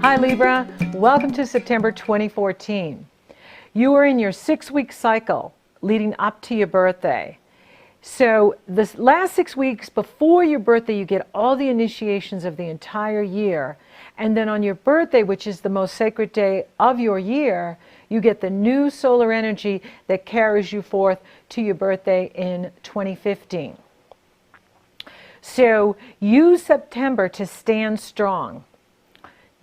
Hi Libra, welcome to September 2014. You are in your 6-week cycle leading up to your birthday. So the last 6 weeks before your birthday, you get all the initiations of the entire year. And then on your birthday, which is the most sacred day of your year, you get the new solar energy that carries you forth to your birthday in 2015. So use September to stand strong.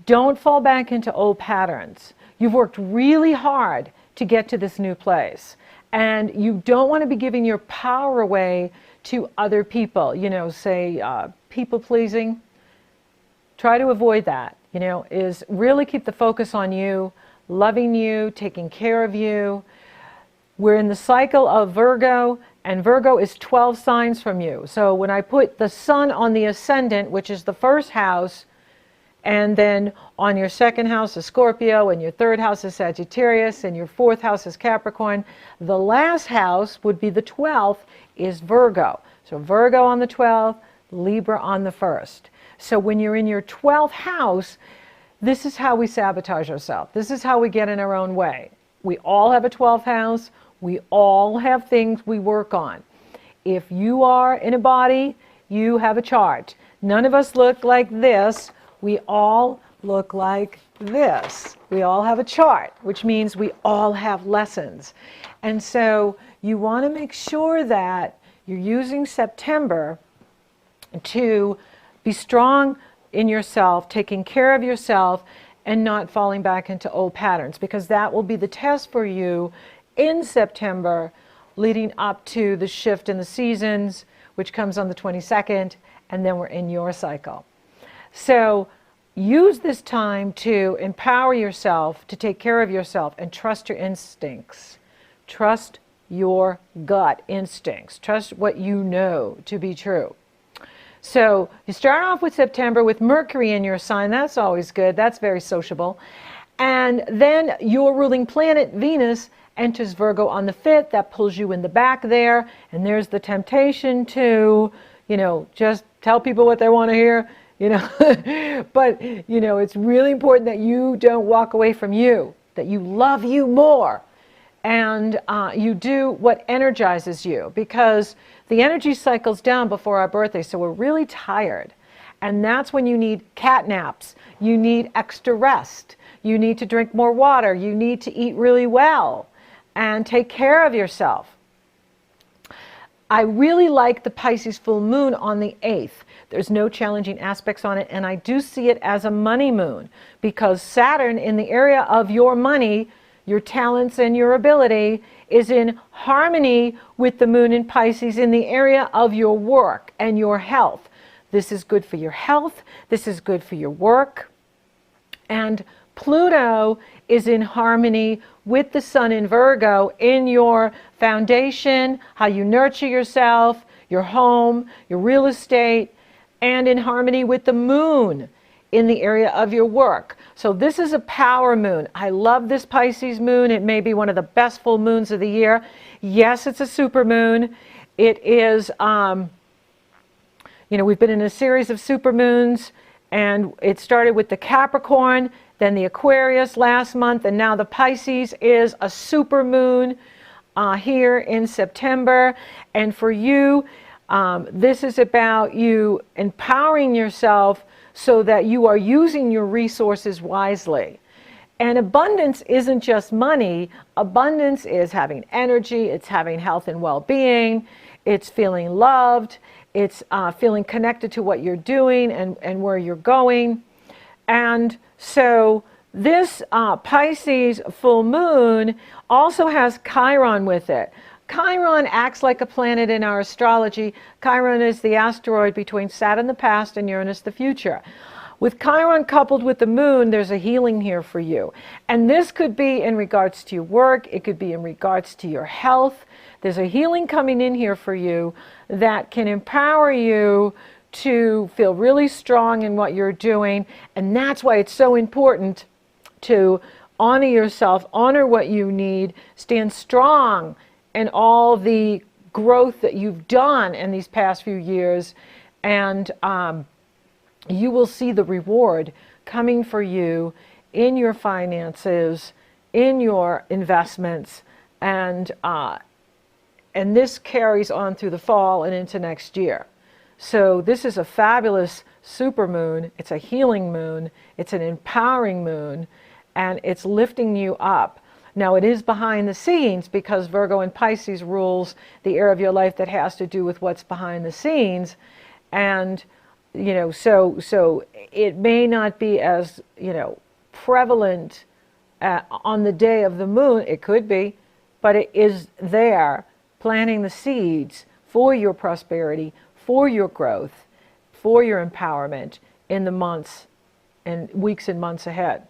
Don't fall back into old patterns. You've worked really hard to get to this new place. And you don't want to be giving your power away to other people, say people pleasing. Try to avoid that, is really keep the focus on you, loving you, taking care of you. We're in the cycle of Virgo, and Virgo is 12 signs from you. So when I put the sun on the ascendant, which is the first house, and then on your second house is Scorpio, and your third house is Sagittarius, and your fourth house is Capricorn. The last house would be the 12th, is Virgo. So Virgo on the 12th, Libra on the 1st. So when you're in your 12th house, this is how we sabotage ourselves. This is how we get in our own way. We all have a 12th house. We all have things we work on. If you are in a body, you have a chart. None of us look like this. We all look like this. We all have a chart, which means we all have lessons. And so you want to make sure that you're using September to be strong in yourself, taking care of yourself, and not falling back into old patterns, because that will be the test for you in September leading up to the shift in the seasons, which comes on the 22nd, and then we're in your cycle. So use this time to empower yourself, to take care of yourself, and trust your instincts. Trust your gut instincts. Trust what you know to be true. So you start off with September with Mercury in your sign. That's always good. That's very sociable. And then your ruling planet, Venus, enters Virgo on the 5th. That pulls you in the back there. And there's the temptation to, just tell people what they want to hear. But it's really important that you don't walk away from you, that you love you more, and you do what energizes you, because the energy cycles down before our birthday, so we're really tired, and that's when you need cat naps, you need extra rest, you need to drink more water, you need to eat really well and take care of yourself. I really like the Pisces full moon on the 8th. There's no challenging aspects on it, and I do see it as a money moon, because Saturn in the area of your money, your talents and your ability, is in harmony with the moon in Pisces in the area of your work and your health. This is good for your health. This is good for your work. And Pluto is in harmony with the sun in Virgo in your foundation, how you nurture yourself, your home, your real estate, and in harmony with the moon in the area of your work. So this is a power moon. I love this Pisces moon. It may be one of the best full moons of the year. Yes, it's a super moon. It is, we've been in a series of super moons, and it started with the Capricorn, then the Aquarius last month, and now the Pisces is a super moon here in September. And for you, this is about you empowering yourself so that you are using your resources wisely. And abundance isn't just money. Abundance is having energy, it's having health and well-being, it's feeling loved, it's feeling connected to what you're doing and where you're going. And so this Pisces full moon also has Chiron with it. Chiron acts like a planet in our astrology. Chiron is the asteroid between Saturn the past and Uranus the future. With Chiron coupled with the moon, there's a healing here for you. And this could be in regards to your work. It could be in regards to your health. There's a healing coming in here for you that can empower you to feel really strong in what you're doing. And that's why it's so important to honor yourself, honor what you need, stand strong in all the growth that you've done in these past few years, and you will see the reward coming for you in your finances, in your investments, and this carries on through the fall and into next year. So this is a fabulous super moon. It's a healing moon. It's an empowering moon, and it's lifting you up. Now, it is behind the scenes because Virgo and Pisces rules the area of your life that has to do with what's behind the scenes. And, you know, so it may not be as, you know, prevalent on the day of the moon. It could be, but it is there, planting the seeds for your prosperity, for your growth, for your empowerment in the months and weeks and months ahead.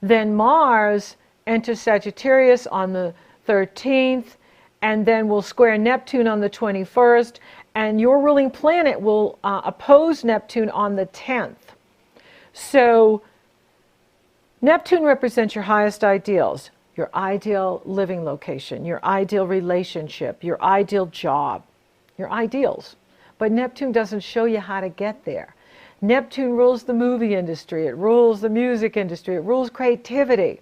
Then Mars enters Sagittarius on the 13th, and then will square Neptune on the 21st, and your ruling planet will oppose Neptune on the 10th. So Neptune represents your highest ideals, your ideal living location, your ideal relationship, your ideal job, your ideals. But Neptune doesn't show you how to get there. Neptune rules the movie industry, it rules the music industry, it rules creativity.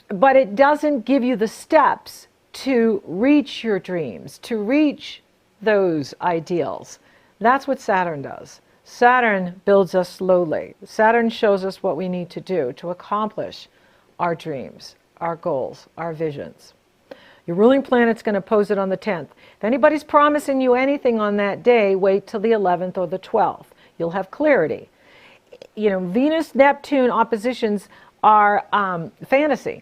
But it doesn't give you the steps to reach your dreams, to reach those ideals. That's what Saturn does. Saturn builds us slowly. Saturn shows us what we need to do to accomplish our dreams, our goals, our visions. Your ruling planet's going to oppose it on the 10th. If anybody's promising you anything on that day, wait till the 11th or the 12th. You'll have clarity. You know, Venus-Neptune oppositions are fantasy.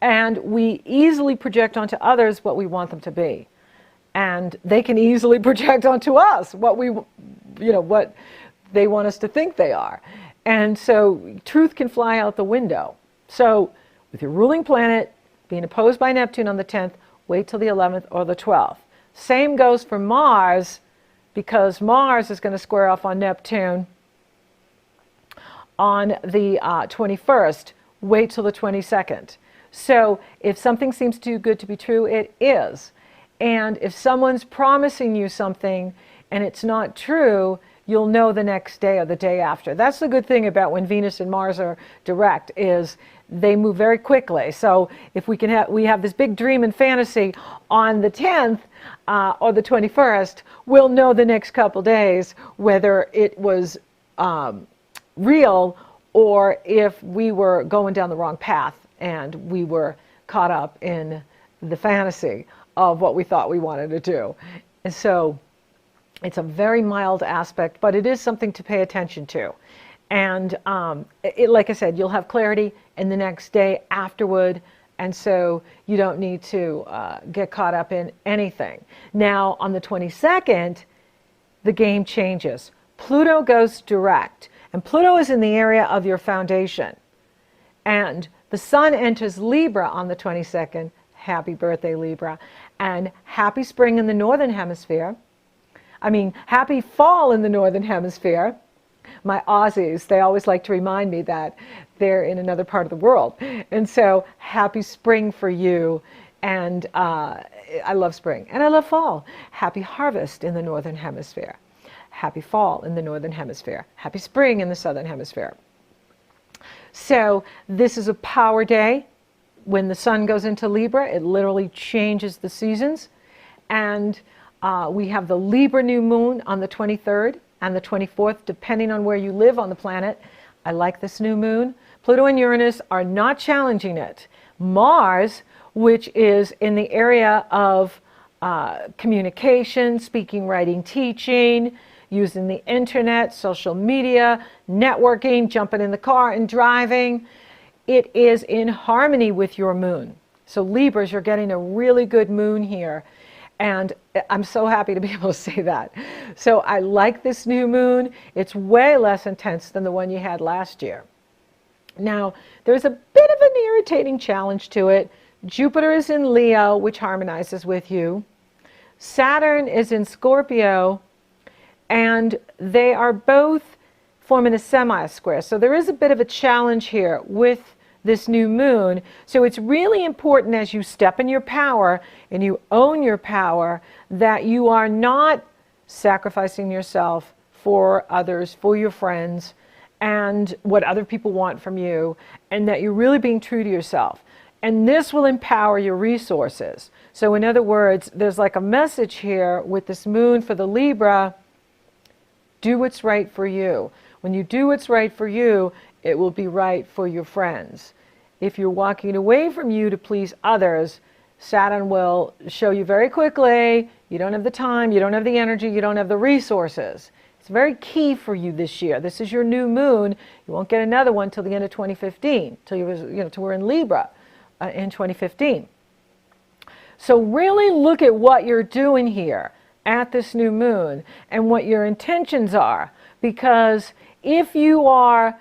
And we easily project onto others what we want them to be. And they can easily project onto us what what they want us to think they are. And so truth can fly out the window. So with your ruling planet being opposed by Neptune on the 10th, wait till the 11th or the 12th. Same goes for Mars, because Mars is going to square off on Neptune on the 21st. Wait till the 22nd. So if something seems too good to be true, it is. And if someone's promising you something and it's not true, you'll know the next day or the day after. That's the good thing about when Venus and Mars are direct, is they move very quickly. So if we have this big dream and fantasy on the 10th or the 21st, we'll know the next couple days whether it was real or if we were going down the wrong path and we were caught up in the fantasy of what we thought we wanted to do. And so it's a very mild aspect, but it is something to pay attention to. And like I said, you'll have clarity in the next day afterward, and so you don't need to get caught up in anything. Now, on the 22nd, the game changes. Pluto goes direct, and Pluto is in the area of your foundation. And the Sun enters Libra on the 22nd. Happy birthday, Libra. And happy spring in the Northern Hemisphere. Happy fall in the Northern Hemisphere. My Aussies, they always like to remind me that they're in another part of the world. And so happy spring for you. And I love spring. And I love fall. Happy harvest in the Northern Hemisphere. Happy fall in the Northern Hemisphere. Happy spring in the Southern Hemisphere. So this is a power day. When the Sun goes into Libra, it literally changes the seasons. And we have the Libra new moon on the 23rd and the 24th, depending on where you live on the planet. I like this new moon. Pluto and Uranus are not challenging it. Mars, which is in the area of communication, speaking, writing, teaching, using the internet, social media, networking, jumping in the car and driving, it is in harmony with your moon. So Libras, you're getting a really good moon here. And I'm so happy to be able to say that. So I like this new moon. It's way less intense than the one you had last year. Now, there's a bit of an irritating challenge to it. Jupiter is in Leo, which harmonizes with you. Saturn is in Scorpio, and they are both forming a semi-square. So there is a bit of a challenge here with this new moon. So it's really important as you step in your power and you own your power that you are not sacrificing yourself for others, for your friends, and what other people want from you, and that you're really being true to yourself. And this will empower your resources. So in other words, there's like a message here with this moon for the Libra: do what's right for you. When you do what's right for you, it will be right for your friends. If you're walking away from you to please others, Saturn will show you very quickly, you don't have the time, you don't have the energy, you don't have the resources. It's very key for you this year. This is your new moon. You won't get another one till the end of 2015, till we're in Libra in 2015. So really look at what you're doing here at this new moon and what your intentions are, because if you are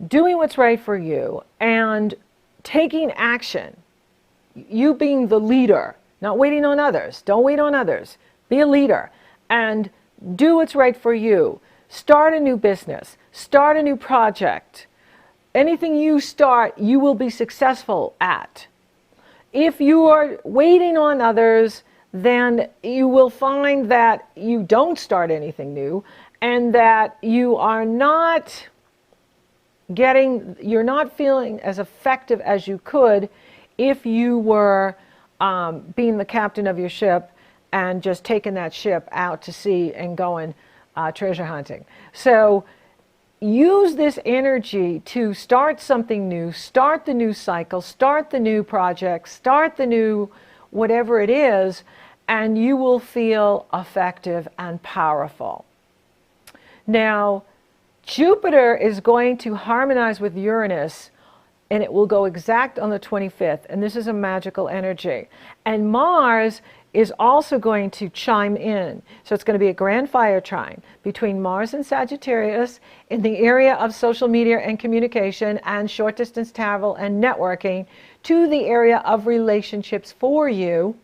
doing what's right for you and taking action, you being the leader, not waiting on others. Don't wait on others. Be a leader and do what's right for you. Start a new business. Start a new project. Anything you start, you will be successful at. If you are waiting on others, then you will find that you don't start anything new and that you are not you're not feeling as effective as you could if you were being the captain of your ship and just taking that ship out to sea and going treasure hunting. So use this energy to start something new, start the new cycle, start the new project, start the new whatever it is, and you will feel effective and powerful. Now, Jupiter is going to harmonize with Uranus, and it will go exact on the 25th, and this is a magical energy. And Mars is also going to chime in. So it's going to be a grand fire trine between Mars and Sagittarius in the area of social media and communication and short distance travel and networking to the area of relationships for you,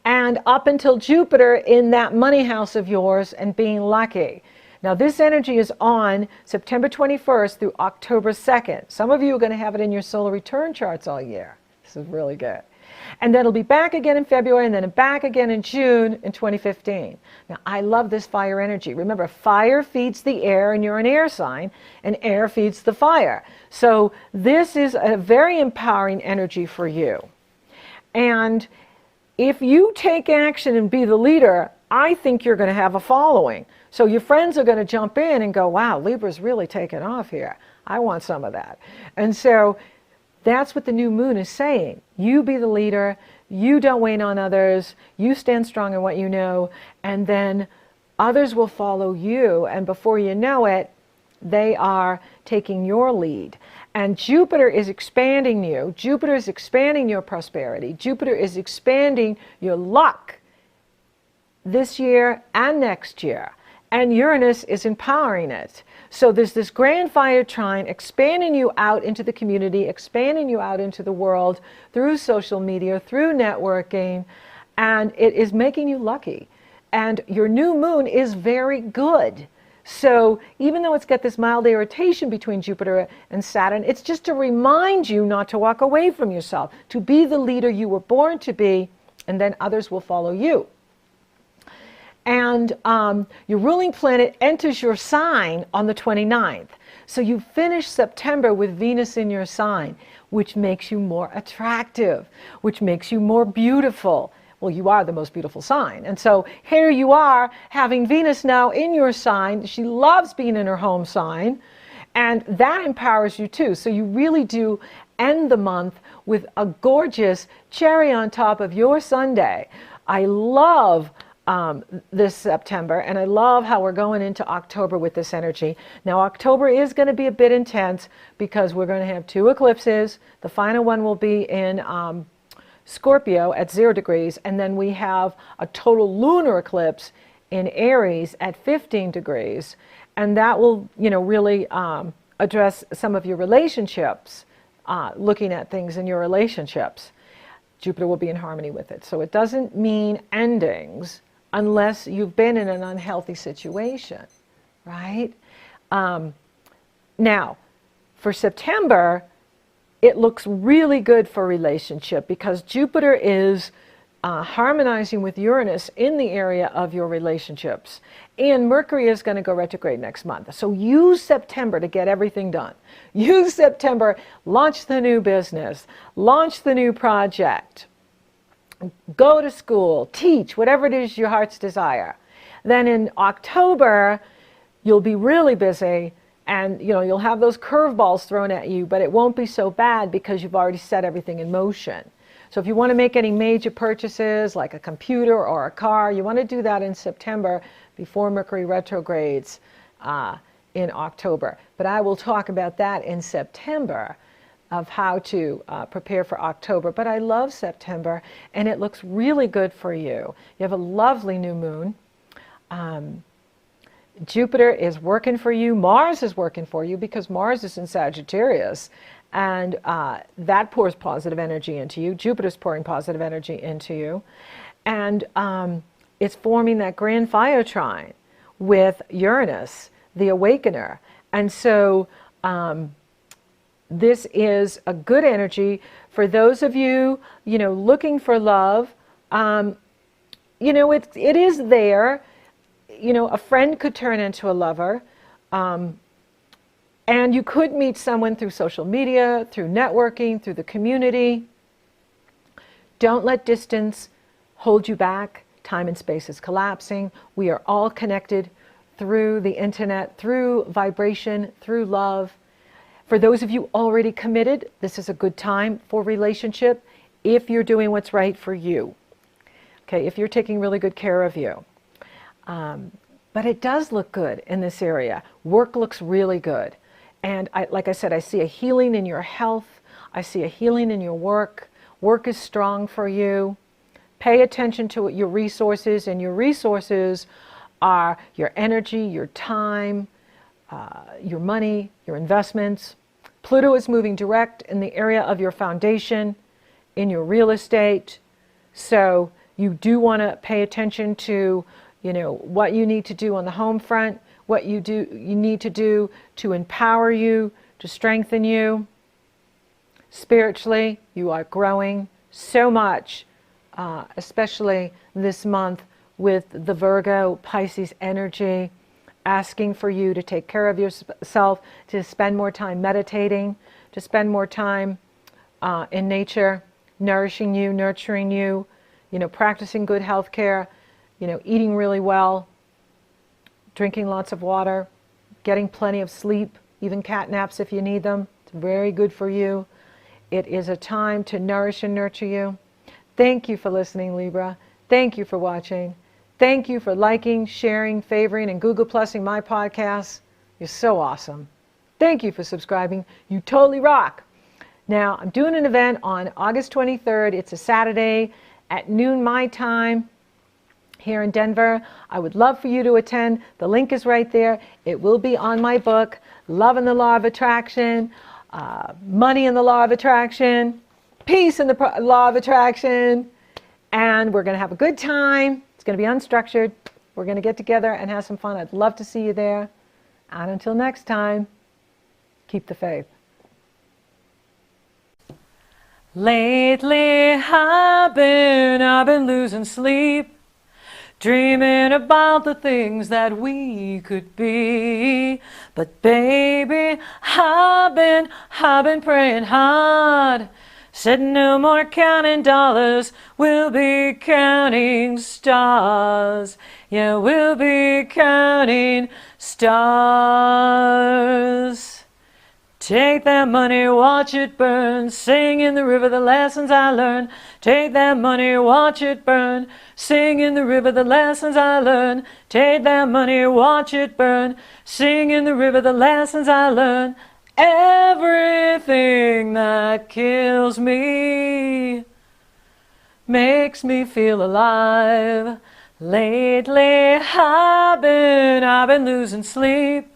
and up until Jupiter in that money house of yours and being lucky. Now this energy is on September 21st through October 2nd. Some of you are going to have it in your solar return charts all year. This is really good. And then it'll be back again in February and then back again in June in 2015. Now I love this fire energy. Remember, fire feeds the air and you're an air sign, and air feeds the fire. So this is a very empowering energy for you. And if you take action and be the leader, I think you're going to have a following. So your friends are going to jump in and go, wow, Libra's really taken off here. I want some of that. And so that's what the new moon is saying. You be the leader. You don't wait on others. You stand strong in what you know. And then others will follow you. And before you know it, they are taking your lead. And Jupiter is expanding you. Jupiter is expanding your prosperity. Jupiter is expanding your luck this year and next year. And Uranus is empowering it. So there's this grand fire trine expanding you out into the community, expanding you out into the world through social media, through networking, and it is making you lucky. And your new moon is very good. So even though it's got this mild irritation between Jupiter and Saturn, it's just to remind you not to walk away from yourself, to be the leader you were born to be, and then others will follow you. And your ruling planet enters your sign on the 29th. So you finish September with Venus in your sign, which makes you more attractive, which makes you more beautiful. Well, you are the most beautiful sign. And so here you are having Venus now in your sign. She loves being in her home sign. And that empowers you too. So you really do end the month with a gorgeous cherry on top of your Sunday. I love this September, and I love how we're going into October with this energy. Now October is going to be a bit intense because we're going to have 2 eclipses. The final one will be in Scorpio at 0 degrees, and then we have a total lunar eclipse in Aries at 15 degrees, and that will, really address some of your relationships, looking at things in your relationships. Jupiter will be in harmony with it. So it doesn't mean endings unless you've been in an unhealthy situation, right? Now, for September, it looks really good for relationship because Jupiter is harmonizing with Uranus in the area of your relationships. And Mercury is going to go retrograde next month. So use September to get everything done. Use September, launch the new business, launch the new project, go to school, teach, whatever it is your heart's desire. Then in October, you'll be really busy, and you'll have those curveballs thrown at you, but it won't be so bad because you've already set everything in motion. So if you want to make any major purchases like a computer or a car, you want to do that in September before Mercury retrogrades in October. But I will talk about that in September of how to prepare for October. But I love September, and it looks really good for you. You have a lovely new moon. Jupiter is working for you. Mars is working for you because Mars is in Sagittarius. And that pours positive energy into you. Jupiter's pouring positive energy into you. And it's forming that grand fire trine with Uranus, the awakener. And so this is a good energy for those of you, looking for love. It is there. A friend could turn into a lover. And you could meet someone through social media, through networking, through the community. Don't let distance hold you back. Time and space is collapsing. We are all connected through the internet, through vibration, through love. For those of you already committed, this is a good time for relationship if you're doing what's right for you. Okay, if you're taking really good care of you. But it does look good in this area. Work looks really good. And like I said, I see a healing in your health. I see a healing in your work. Work is strong for you. Pay attention to your resources, and your resources are your energy, your time, your money, your investments. Pluto is moving direct in the area of your foundation, in your real estate. So you do want to pay attention to, what you need to do on the home front, what you need to do to empower you, to strengthen you. Spiritually, you are growing so much, especially this month with the Virgo Pisces energy, asking for you to take care of yourself, to spend more time meditating, to spend more time in nature, nourishing you, nurturing you, practicing good health care, eating really well, drinking lots of water, getting plenty of sleep, even cat naps if you need them. It's very good for you. It is a time to nourish and nurture you. Thank you for listening, Libra. Thank you for watching. Thank you for liking, sharing, favoring, and Google Plusing my podcasts. You're so awesome. Thank you for subscribing. You totally rock. Now, I'm doing an event on August 23rd. It's a Saturday at noon my time here in Denver. I would love for you to attend. The link is right there. It will be on my book, Love and the Law of Attraction, Money and the Law of Attraction, Peace and the Law of Attraction. And we're going to have a good time. It's going to be unstructured. We're going to get together and have some fun. I'd love to see you there. And until next time, keep the faith. Lately I've been losing sleep, dreaming about the things that we could be. But baby, I've been praying hard. Said no more counting dollars, we'll be counting stars. Yeah, we'll be counting stars. Take that money, watch it burn, sing in the river the lessons I learned. Take that money, watch it burn, sing in the river the lessons I learned. Take that money, watch it burn, sing in the river the lessons I learned. Everything that kills me makes me feel alive. Lately I've been losing sleep,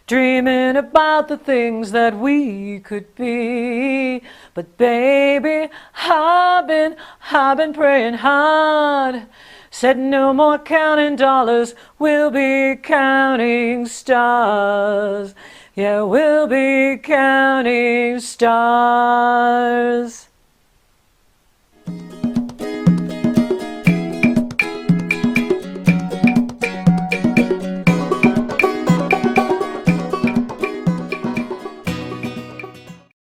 dreaming about the things that we could be. But baby, I've been praying hard. Said no more counting dollars, we'll be counting stars. Yeah, we'll be counting stars.